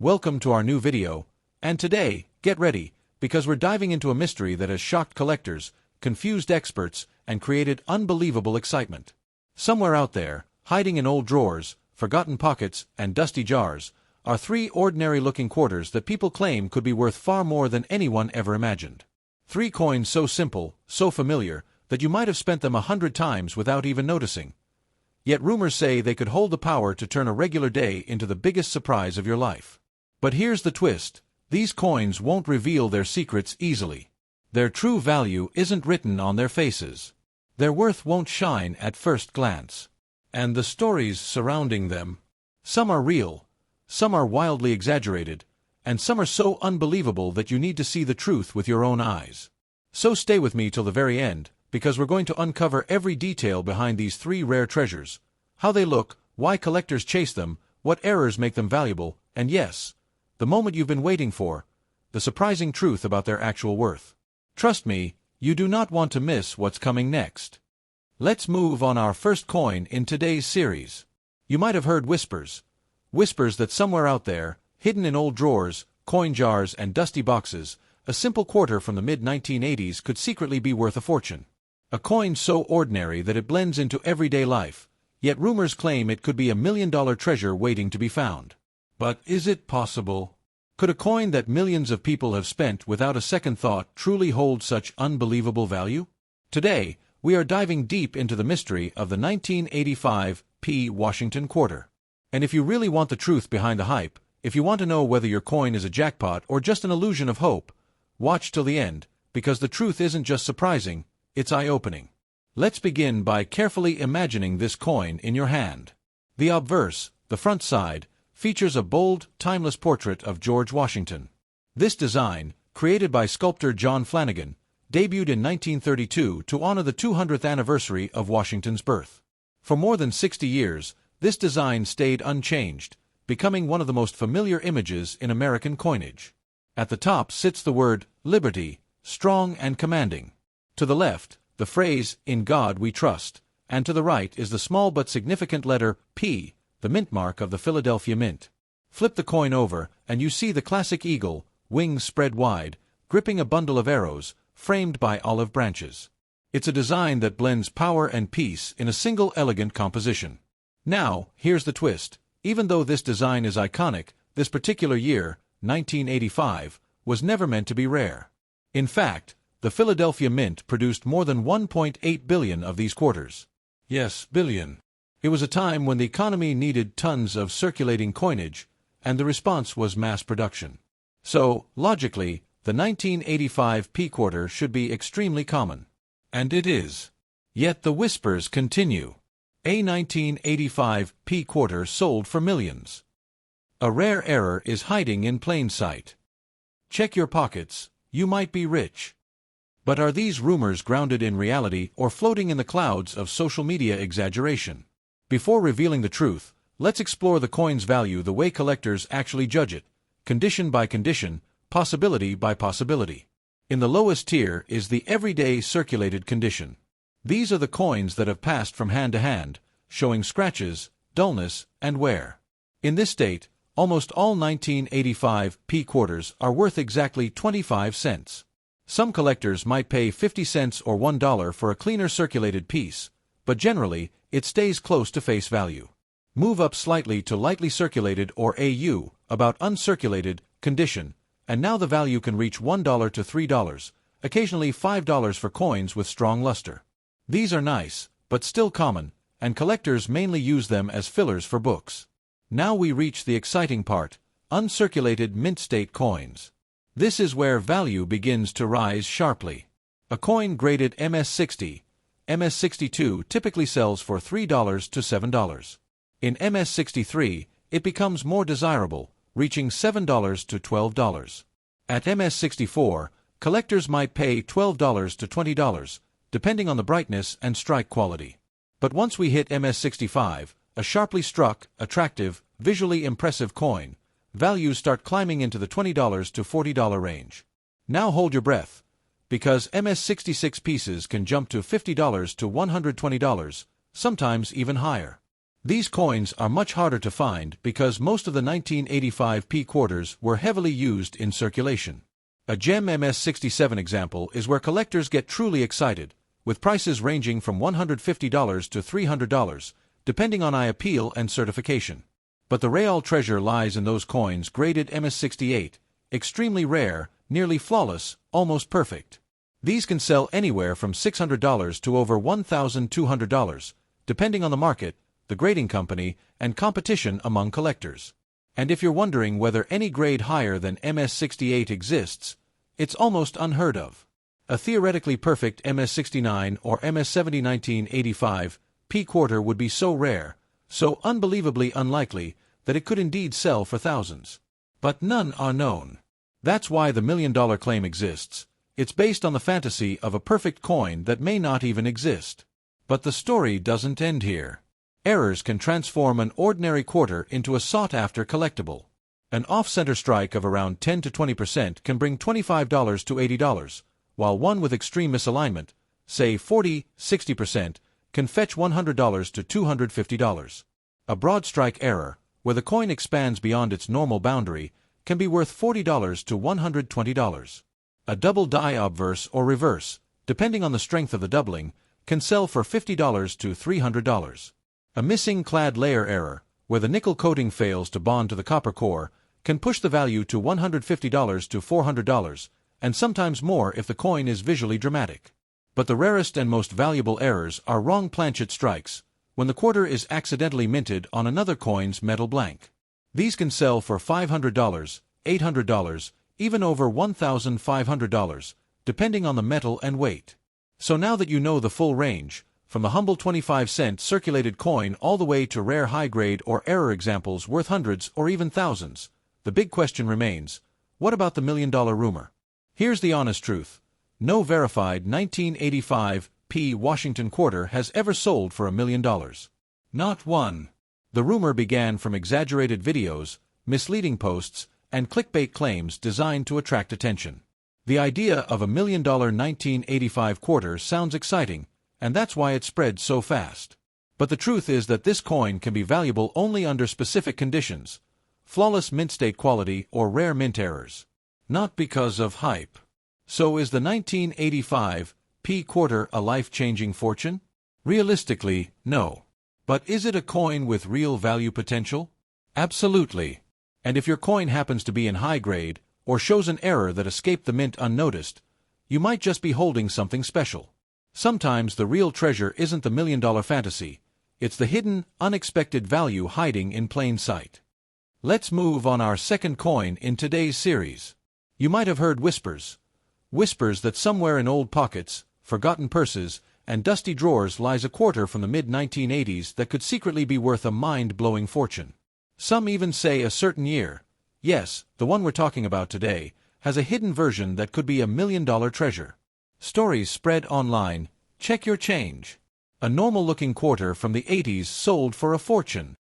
welcome to our new video, and today, get ready, because we're diving into a mystery that has shocked collectors, confused experts, and created unbelievable excitement. Somewhere out there, hiding in old drawers, forgotten pockets, and dusty jars, are three ordinary-looking quarters that people claim could be worth far more than anyone ever imagined. Three coins so simple, so familiar, that you might have spent them 100 times without even noticing. Yet rumors say they could hold the power to turn a regular day into the biggest surprise of your life. But here's the twist: these coins won't reveal their secrets easily. Their true value isn't written on their faces. Their worth won't shine at first glance. And the stories surrounding them, some are real, some are wildly exaggerated, and some are so unbelievable that you need to see the truth with your own eyes. So stay with me till the very end, because we're going to uncover every detail behind these three rare treasures: how they look, why collectors chase them, what errors make them valuable, and yes, the moment you've been waiting for, the surprising truth about their actual worth. Trust me, you do not want to miss what's coming next. Let's move on our first coin in today's series. You might have heard whispers that somewhere out there, hidden in old drawers, coin jars, and dusty boxes, a simple quarter from the mid-1980s could secretly be worth a fortune. A coin so ordinary that it blends into everyday life, yet rumors claim it could be a million-dollar treasure waiting to be found. But is it possible? Could a coin that millions of people have spent without a second thought truly hold such unbelievable value? Today, we are diving deep into the mystery of the 1985 P. Washington quarter. And if you really want the truth behind the hype, if you want to know whether your coin is a jackpot or just an illusion of hope, watch till the end, because the truth isn't just surprising, it's eye-opening. Let's begin by carefully imagining this coin in your hand. The obverse, the front side, features a bold, timeless portrait of George Washington. This design, created by sculptor John Flanagan, debuted in 1932 to honor the 200th anniversary of Washington's birth. For more than 60 years, this design stayed unchanged, becoming one of the most familiar images in American coinage. At the top sits the word Liberty, strong and commanding. To the left, the phrase, "In God We Trust," and to the right is the small but significant letter P, the mint mark of the Philadelphia Mint. Flip the coin over, and you see the classic eagle, wings spread wide, gripping a bundle of arrows, framed by olive branches. It's a design that blends power and peace in a single elegant composition. Now, here's the twist. Even though this design is iconic, this particular year, 1985, was never meant to be rare. In fact, the Philadelphia Mint produced more than 1.8 billion of these quarters. Yes, billion. It was a time when the economy needed tons of circulating coinage, and the response was mass production. So, logically, the 1985 P quarter should be extremely common. And it is. Yet the whispers continue. A 1985 P quarter sold for millions. A rare error is hiding in plain sight. Check your pockets, you might be rich. But are these rumors grounded in reality or floating in the clouds of social media exaggeration? Before revealing the truth, let's explore the coin's value the way collectors actually judge it, condition by condition, possibility by possibility. In the lowest tier is the everyday circulated condition. These are the coins that have passed from hand to hand, showing scratches, dullness, and wear. In this state, almost all 1985 P quarters are worth exactly 25 cents. Some collectors might pay 50 cents or $1 for a cleaner circulated piece, but generally, it stays close to face value. Move up slightly to lightly circulated or AU, about uncirculated, condition, and now the value can reach $1 to $3, occasionally $5 for coins with strong luster. These are nice, but still common, and collectors mainly use them as fillers for books. Now we reach the exciting part: uncirculated mint state coins. This is where value begins to rise sharply. A coin graded MS60, MS62 typically sells for $3 to $7. In MS63, it becomes more desirable, reaching $7 to $12. At MS64, collectors might pay $12 to $20, depending on the brightness and strike quality. But once we hit MS65, a sharply struck, attractive, visually impressive coin, values start climbing into the $20 to $40 range. Now hold your breath, because MS66 pieces can jump to $50 to $120, sometimes even higher. These coins are much harder to find because most of the 1985 P quarters were heavily used in circulation. A gem MS-67 example is where collectors get truly excited, with prices ranging from $150 to $300, depending on eye appeal and certification. But the real treasure lies in those coins graded MS-68, extremely rare, nearly flawless, almost perfect. These can sell anywhere from $600 to over $1,200, depending on the market, the grading company, and competition among collectors. And if you're wondering whether any grade higher than MS-68 exists, it's almost unheard of. A theoretically perfect MS-69 or MS-70 1985 P quarter would be so rare, so unbelievably unlikely, that it could indeed sell for thousands. But none are known. That's why the million-dollar claim exists. It's based on the fantasy of a perfect coin that may not even exist. But the story doesn't end here. Errors can transform an ordinary quarter into a sought-after collectible. An off-center strike of around 10 to 20% can bring $25 to $80, while one with extreme misalignment, say 40-60%, can fetch $100 to $250. A broad strike error, where the coin expands beyond its normal boundary, can be worth $40 to $120. A double die obverse or reverse, depending on the strength of the doubling, can sell for $50 to $300. A missing clad layer error, where the nickel coating fails to bond to the copper core, can push the value to $150 to $400, and sometimes more if the coin is visually dramatic. But the rarest and most valuable errors are wrong planchet strikes, when the quarter is accidentally minted on another coin's metal blank. These can sell for $500, $800, even over $1,500, depending on the metal and weight. So now that you know the full range, from the humble 25-cent circulated coin all the way to rare high-grade or error examples worth hundreds or even thousands, the big question remains, what about the million-dollar rumor? Here's the honest truth. No verified 1985 P Washington quarter has ever sold for $1 million. Not one. The rumor began from exaggerated videos, misleading posts, and clickbait claims designed to attract attention. The idea of $1 million 1985 quarter sounds exciting, and that's why it spread so fast. But the truth is that this coin can be valuable only under specific conditions, flawless mint state quality or rare mint errors. Not because of hype. So is the 1985 P quarter a life-changing fortune? Realistically, no. But is it a coin with real value potential? Absolutely. And if your coin happens to be in high grade, or shows an error that escaped the mint unnoticed, you might just be holding something special. Sometimes the real treasure isn't the million-dollar fantasy, it's the hidden, unexpected value hiding in plain sight. Let's move on our second coin in today's series. You might have heard whispers. Whispers that somewhere in old pockets, forgotten purses, and dusty drawers lies a quarter from the mid-1980s that could secretly be worth a mind-blowing fortune. Some even say a certain year, yes, the one we're talking about today, has a hidden version that could be $1 million treasure. Stories spread online, check your change. A normal-looking quarter from the 80s sold for a fortune.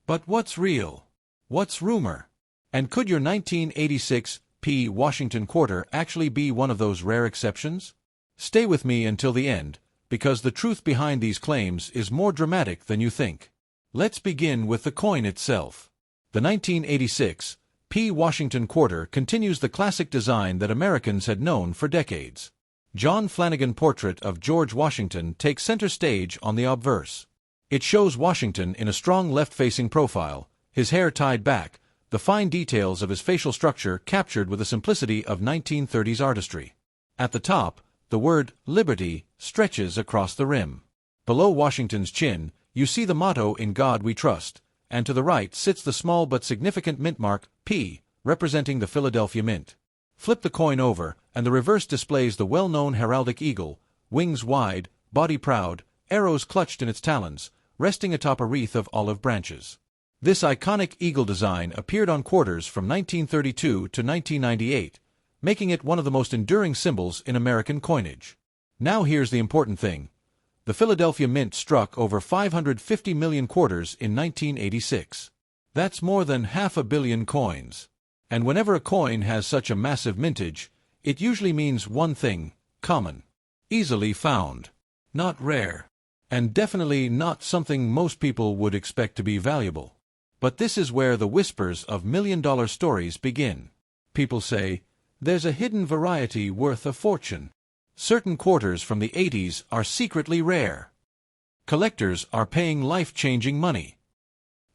But what's real? What's rumor? And could your 1986 P Washington quarter actually be one of those rare exceptions? Stay with me until the end, because the truth behind these claims is more dramatic than you think. Let's begin with the coin itself. The 1986 P Washington quarter continues the classic design that Americans had known for decades. John Flanagan portrait of George Washington takes center stage on the obverse. It shows Washington in a strong left-facing profile, his hair tied back, the fine details of his facial structure captured with the simplicity of 1930s artistry. At the top, the word Liberty stretches across the rim. Below Washington's chin, you see the motto In God We Trust, and to the right sits the small but significant mint mark, P, representing the Philadelphia Mint. Flip the coin over, and the reverse displays the well-known heraldic eagle, wings wide, body proud, arrows clutched in its talons, resting atop a wreath of olive branches. This iconic eagle design appeared on quarters from 1932 to 1998, making it one of the most enduring symbols in American coinage. Now here's the important thing. The Philadelphia Mint struck over 550 million quarters in 1986. That's more than 500 million coins. And whenever a coin has such a massive mintage, it usually means one thing: common. Easily found. Not rare. And definitely not something most people would expect to be valuable. But this is where the whispers of million-dollar stories begin. People say, there's a hidden variety worth a fortune. Certain quarters from the 80s are secretly rare. Collectors are paying life-changing money.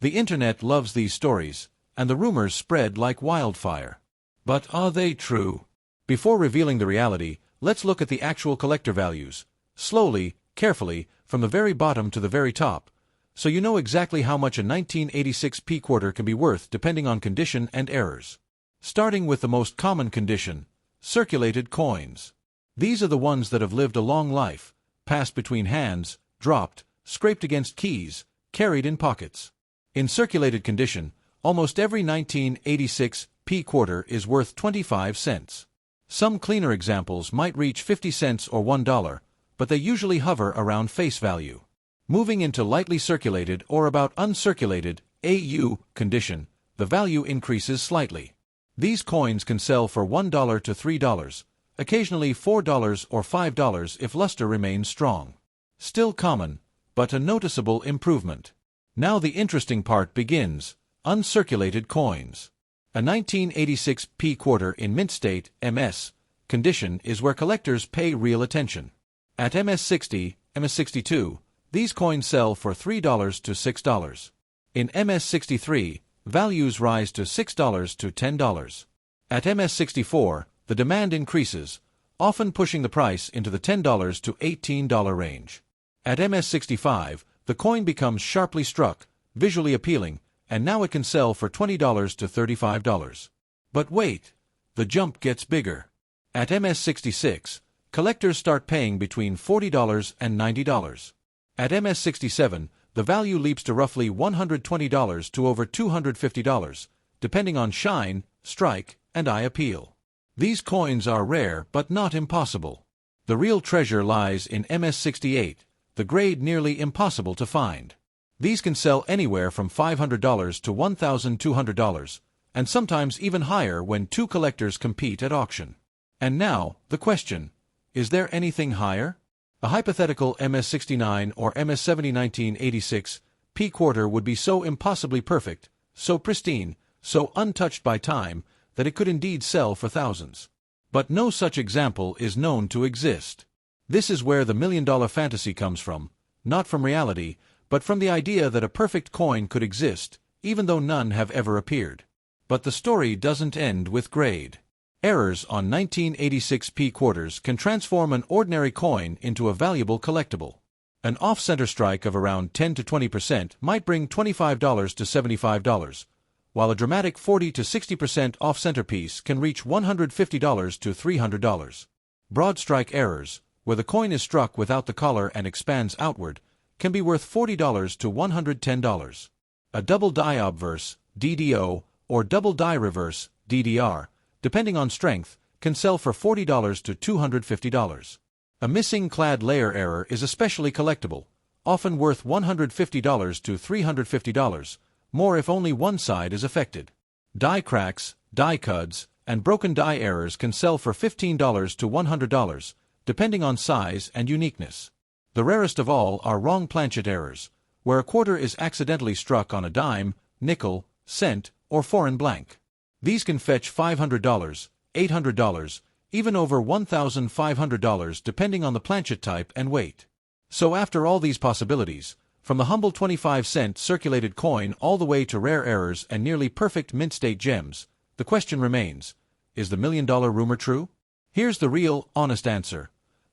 The internet loves these stories, and the rumors spread like wildfire. But are they true? Before revealing the reality, let's look at the actual collector values, slowly, carefully, from the very bottom to the very top, so you know exactly how much a 1986 P quarter can be worth depending on condition and errors. Starting with the most common condition, circulated coins. These are the ones that have lived a long life, passed between hands, dropped, scraped against keys, carried in pockets. In circulated condition, almost every 1986 P quarter is worth 25 cents. Some cleaner examples might reach 50 cents or $1, but they usually hover around face value. Moving into lightly circulated or about uncirculated AU condition, the value increases slightly. These coins can sell for $1 to $3, occasionally $4 or $5 if luster remains strong. Still common, but a noticeable improvement. Now the interesting part begins, uncirculated coins. A 1986 P quarter in mint state, MS, condition is where collectors pay real attention. At MS60, MS62, these coins sell for $3 to $6. In MS63, values rise to $6 to $10. At MS64, the demand increases, often pushing the price into the $10 to $18 range. At MS65, the coin becomes sharply struck, visually appealing, and now it can sell for $20 to $35. But wait, the jump gets bigger. At MS66, collectors start paying between $40 and $90. At MS67, the value leaps to roughly $120 to over $250, depending on shine, strike, and eye appeal. These coins are rare but not impossible. The real treasure lies in MS68, the grade nearly impossible to find. These can sell anywhere from $500 to $1,200, and sometimes even higher when two collectors compete at auction. And now, the question, is there anything higher? A hypothetical MS69 or MS70 1986 P quarter would be so impossibly perfect, so pristine, so untouched by time, that it could indeed sell for thousands. But no such example is known to exist. This is where the million-dollar fantasy comes from, not from reality, but from the idea that a perfect coin could exist, even though none have ever appeared. But the story doesn't end with grade. Errors on 1986 P quarters can transform an ordinary coin into a valuable collectible. An off-center strike of around 10 to 20% might bring $25 to $75, while a dramatic 40 to 60% off-center piece can reach $150 to $300. Broad strike errors, where the coin is struck without the collar and expands outward, can be worth $40 to $110. A double die obverse, DDO, or double die reverse, DDR, depending on strength, can sell for $40 to $250. A missing clad layer error is especially collectible, often worth $150 to $350, more if only one side is affected. Die cracks, die cuds, and broken die errors can sell for $15 to $100, depending on size and uniqueness. The rarest of all are wrong planchet errors, where a quarter is accidentally struck on a dime, nickel, cent, or foreign blank. These can fetch $500, $800, even over $1,500 depending on the planchet type and weight. So after all these possibilities, from the humble 25-cent circulated coin all the way to rare errors and nearly perfect mint-state gems, the question remains, is the million-dollar rumor true? Here's the real, honest answer.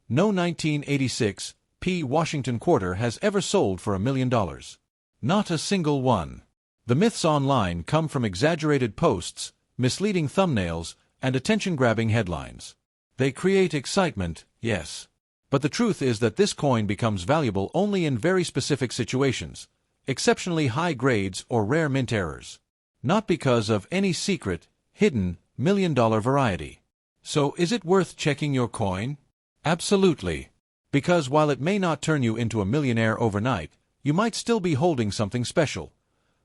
No 1986 P Washington quarter has ever sold for $1 million. Not a single one. The myths online come from exaggerated posts, misleading thumbnails, and attention-grabbing headlines. They create excitement, yes. But the truth is that this coin becomes valuable only in very specific situations, exceptionally high grades or rare mint errors. Not because of any secret, hidden, million-dollar variety. So is it worth checking your coin? Absolutely. Because while it may not turn you into a millionaire overnight, you might still be holding something special.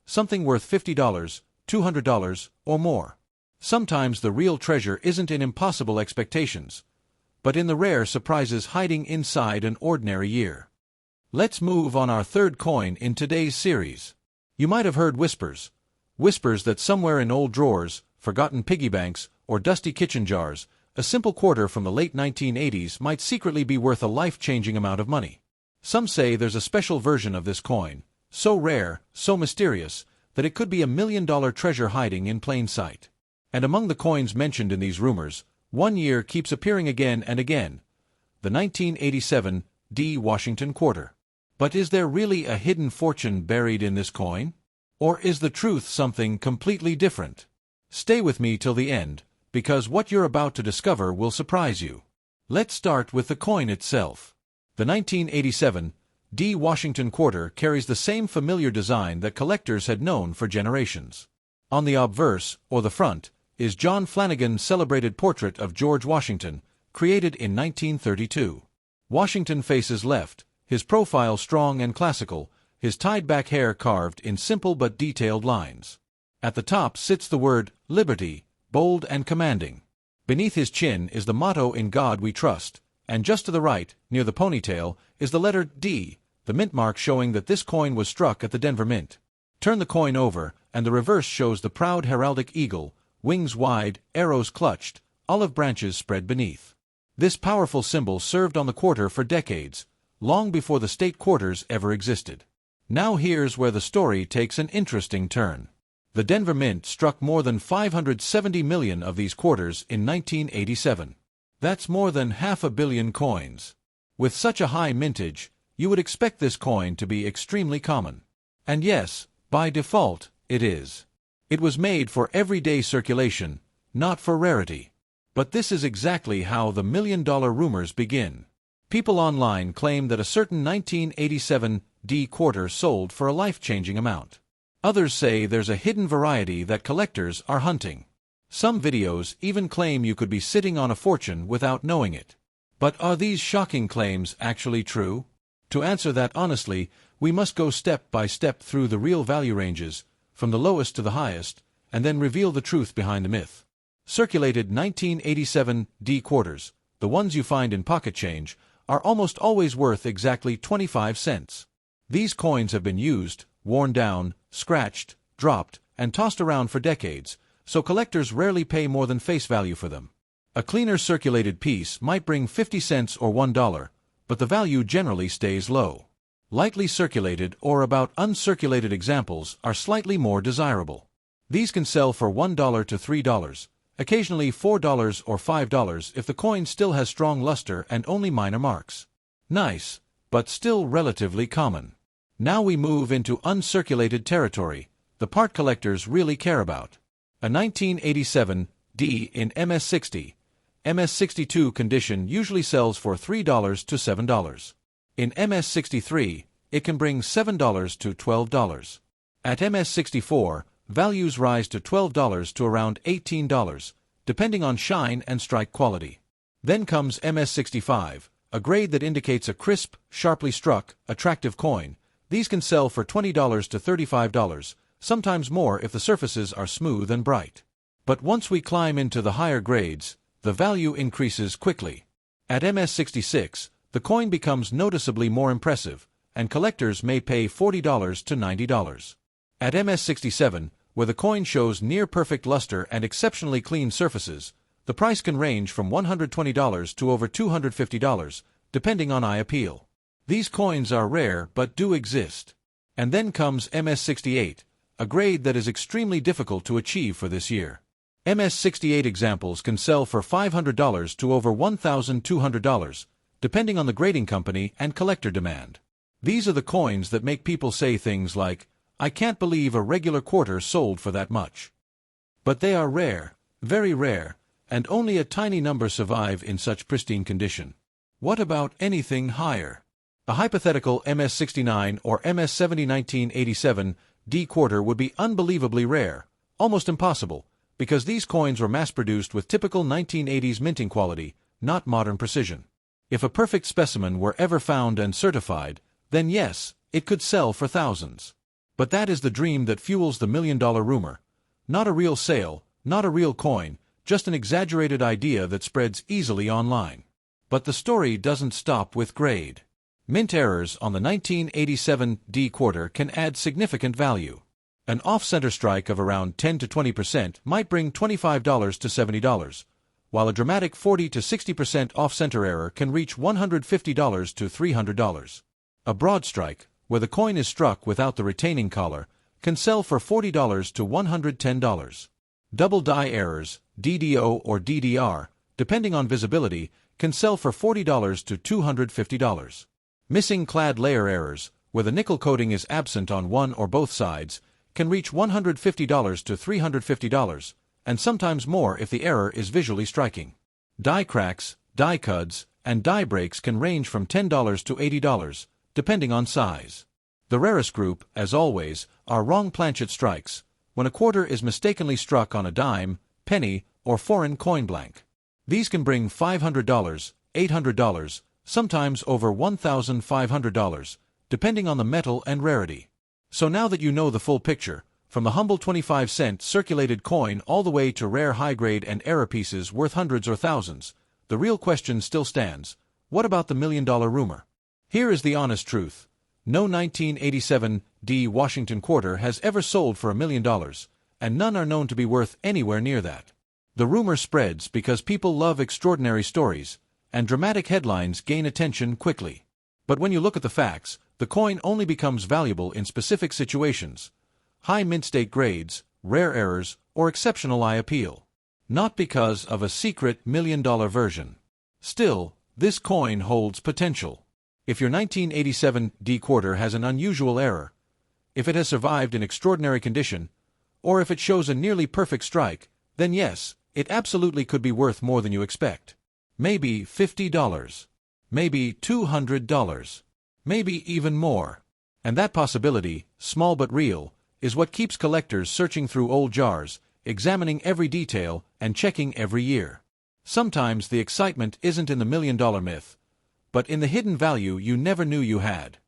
Something worth $50, $200, or more. Sometimes the real treasure isn't in impossible expectations, but in the rare surprises hiding inside an ordinary year. Let's move on our third coin in today's series. You might have heard whispers. Whispers that somewhere in old drawers, forgotten piggy banks, or dusty kitchen jars, a simple quarter from the late 1980s might secretly be worth a life-changing amount of money. Some say there's a special version of this coin, so rare, so mysterious, that it could be $1 million treasure hiding in plain sight. And among the coins mentioned in these rumors, one year keeps appearing again and again: the 1987 D. Washington quarter. But is there really a hidden fortune buried in this coin? Or is the truth something completely different? Stay with me till the end, because what you're about to discover will surprise you. Let's start with the coin itself. The 1987 D. Washington quarter carries the same familiar design that collectors had known for generations. On the obverse, or the front, is John Flanagan's celebrated portrait of George Washington, created in 1932. Washington faces left, his profile strong and classical, his tied-back hair carved in simple but detailed lines. At the top sits the word Liberty, bold and commanding. Beneath his chin is the motto "In God We Trust," and just to the right, near the ponytail, is the letter D, the mint mark showing that this coin was struck at the Denver Mint. Turn the coin over, and the reverse shows the proud heraldic eagle, wings wide, arrows clutched, olive branches spread beneath. This powerful symbol served on the quarter for decades, long before the state quarters ever existed. Now here's where the story takes an interesting turn. The Denver Mint struck more than 570 million of these quarters in 1987. That's more than 500 million coins. With such a high mintage, you would expect this coin to be extremely common. And yes, by default, it is. It was made for everyday circulation, not for rarity. But this is exactly how the $1 million rumors begin. People online claim that a certain 1987 D quarter sold for a life-changing amount. Others say there's a hidden variety that collectors are hunting. Some videos even claim you could be sitting on a fortune without knowing it. But are these shocking claims actually true? To answer that honestly, we must go step by step through the real value ranges, from the lowest to the highest, and then reveal the truth behind the myth. Circulated 1987 D quarters, the ones you find in pocket change, are almost always worth exactly 25 cents. These coins have been used, worn down, scratched, dropped, and tossed around for decades, so collectors rarely pay more than face value for them. A cleaner circulated piece might bring 50 cents or $1, but the value generally stays low. Lightly circulated or about uncirculated examples are slightly more desirable. These can sell for $1 to $3, occasionally $4 or $5 if the coin still has strong luster and only minor marks. Nice, but still relatively common. Now we move into uncirculated territory, the part collectors really care about. A 1987 D in MS60, MS62 condition usually sells for $3 to $7. In MS63, it can bring $7 to $12. At MS64, values rise to $12 to around $18, depending on shine and strike quality. Then comes MS65, a grade that indicates a crisp, sharply struck, attractive coin. These can sell for $20 to $35, sometimes more if the surfaces are smooth and bright. But once we climb into the higher grades, the value increases quickly. At MS66, the coin becomes noticeably more impressive, and collectors may pay $40 to $90. At MS67, where the coin shows near-perfect luster and exceptionally clean surfaces, the price can range from $120 to over $250, depending on eye appeal. These coins are rare but do exist. And then comes MS68, a grade that is extremely difficult to achieve for this year. MS68 examples can sell for $500 to over $1,200, depending on the grading company and collector demand. These are the coins that make people say things like, "I can't believe a regular quarter sold for that much." But they are rare, very rare, and only a tiny number survive in such pristine condition. What about anything higher? A hypothetical MS69 or MS70 1987 D quarter would be unbelievably rare, almost impossible, because these coins were mass-produced with typical 1980s minting quality, not modern precision. If a perfect specimen were ever found and certified, then yes, it could sell for thousands. But that is the dream that fuels the $1 million rumor. Not a real sale, not a real coin, just an exaggerated idea that spreads easily online. But the story doesn't stop with grade. Mint errors on the 1987 D quarter can add significant value. An off-center strike of around 10 to 20% might bring $25 to $70, while a dramatic 40 to 60% off-center error can reach $150 to $300. A broad strike, where the coin is struck without the retaining collar, can sell for $40 to $110. Double die errors, DDO or DDR, depending on visibility, can sell for $40 to $250. Missing clad layer errors, where the nickel coating is absent on one or both sides, can reach $150 to $350, and sometimes more if the error is visually striking. Die cracks, die cuds, and die breaks can range from $10 to $80, depending on size. The rarest group, as always, are wrong planchet strikes, when a quarter is mistakenly struck on a dime, penny, or foreign coin blank. These can bring $500, $800, sometimes over $1,500, depending on the metal and rarity. So now that you know the full picture, from the humble 25-cent circulated coin all the way to rare high-grade and error pieces worth hundreds or thousands, the real question still stands: what about the million-dollar rumor? Here is the honest truth. No 1987 D Washington quarter has ever sold for $1 million, and none are known to be worth anywhere near that. The rumor spreads because people love extraordinary stories, and dramatic headlines gain attention quickly. But when you look at the facts, the coin only becomes valuable in specific situations: high mint state grades, rare errors, or exceptional eye appeal. Not because of a secret million-dollar version. Still, this coin holds potential. If your 1987 D quarter has an unusual error, if it has survived in extraordinary condition, or if it shows a nearly perfect strike, then yes, it absolutely could be worth more than you expect. Maybe $50. Maybe $200. Maybe even more. And that possibility, small but real, is what keeps collectors searching through old jars, examining every detail, and checking every year. Sometimes the excitement isn't in the million-dollar myth, but in the hidden value you never knew you had.